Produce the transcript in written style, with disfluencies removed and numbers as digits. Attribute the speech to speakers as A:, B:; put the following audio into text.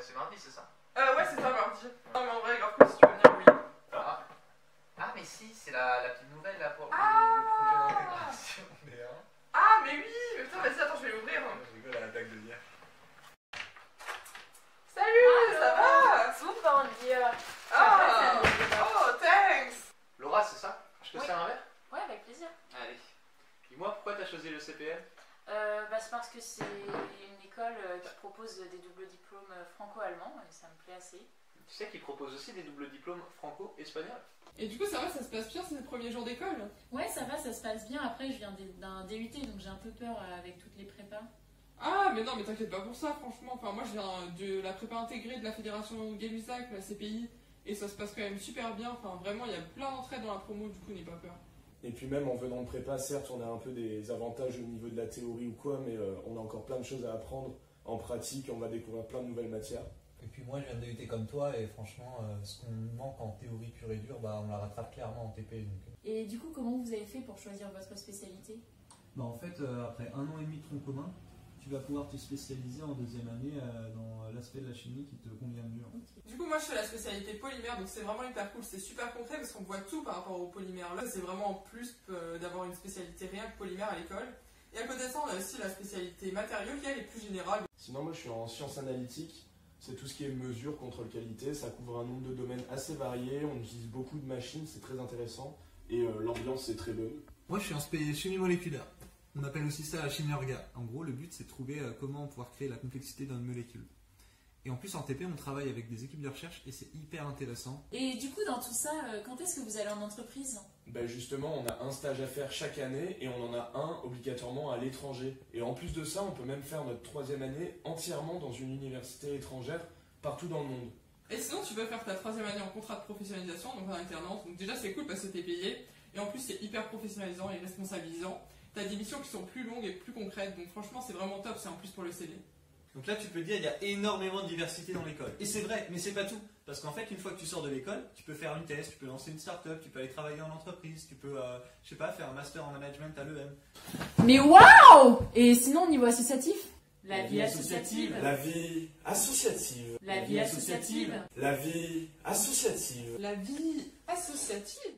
A: c'est mardi, c'est ça?
B: Ouais, c'est pas mardi. Non, mais en vrai, grave, si tu veux venir, oui.
A: Ah, mais si, c'est la petite nouvelle là pour le
B: Ah
A: projet d'intégration. Mais hein.
B: Ah, mais oui. Mais putain, vas-y, attends, je vais l'ouvrir.
A: Je rigole à la blague de hier.
B: Salut, ça va?
C: Super dear.
B: Ah, oh, thanks.
A: Laura, c'est ça? Je te
C: Oui.
A: sers un verre?
C: Ouais, avec plaisir.
A: Allez. Dis-moi, pourquoi t'as choisi le CPM?
C: C'est parce que c'est une école qui propose des doubles diplômes franco-allemands et ça me plaît assez.
A: Tu sais qu'ils proposent aussi des doubles diplômes franco-espagnols?
B: Et du coup, ça va, ça se passe bien, c'est le premier jour d'école?
C: Ouais, ça va, ça se passe bien. Après, je viens d'un DUT, donc j'ai un peu peur avec toutes les prépas.
B: Ah, mais non, mais t'inquiète pas pour ça, franchement. Enfin, moi, je viens de la prépa intégrée de la fédération Gamusac, la CPI, et ça se passe quand même super bien. Enfin, vraiment, il y a plein d'entraide dans la promo, du coup, n'aie pas peur.
D: Et puis même en venant de prépa, certes, on a un peu des avantages au niveau de la théorie ou quoi, mais on a encore plein de choses à apprendre. En pratique, on va découvrir plein de nouvelles matières.
E: Et puis moi je viens de DUT comme toi et franchement ce qu'on manque en théorie pure et dure, on la rattrape clairement en TP. Donc.
C: Et du coup, comment vous avez fait pour choisir votre spécialité?
F: En fait, après 1 an et demi de tronc commun, tu vas pouvoir te spécialiser en deuxième année dans l'aspect de la chimie qui te convient mieux.
B: Du coup, moi, je fais la spécialité polymère, donc c'est vraiment hyper cool. C'est super concret parce qu'on voit tout par rapport au polymère. Là, c'est vraiment en plus d'avoir une spécialité rien que polymère à l'école. Et à côté de ça, on a aussi la spécialité matériaux qui, elle, est plus générale.
D: Sinon, moi, je suis en sciences analytiques. C'est tout ce qui est mesure, contrôle qualité. Ça couvre un nombre de domaines assez variés. On utilise beaucoup de machines, c'est très intéressant. Et l'ambiance est très bonne.
G: Moi, je suis en chimie moléculaire. On appelle aussi ça la chimie orga. En gros, le but, c'est de trouver comment pouvoir créer la complexité d'une molécule. Et en plus, en TP, on travaille avec des équipes de recherche et c'est hyper intéressant.
C: Et du coup, dans tout ça, quand est-ce que vous allez en entreprise?
D: Justement, on a un stage à faire chaque année et on en a un obligatoirement à l'étranger. Et en plus de ça, on peut même faire notre 3e année entièrement dans une université étrangère partout dans le monde.
B: Et sinon, tu peux faire ta 3e année en contrat de professionnalisation, donc en alternance. Donc déjà, c'est cool parce que t'es payé. Et en plus, c'est hyper professionnalisant et responsabilisant. T'as des missions qui sont plus longues et plus concrètes. Donc franchement, c'est vraiment top. C'est en plus pour le CV.
H: Donc là, tu peux te dire, il y a énormément de diversité dans l'école. Et c'est vrai, mais c'est pas tout. Parce qu'en fait, une fois que tu sors de l'école, tu peux faire une thèse, tu peux lancer une start-up, tu peux aller travailler en entreprise, tu peux, je sais pas, faire un master en management à l'EM.
C: Mais waouh! Et sinon, au niveau associatif? La vie associative.
D: La vie associative.
C: La vie associative.
D: La vie associative.
B: La vie associative.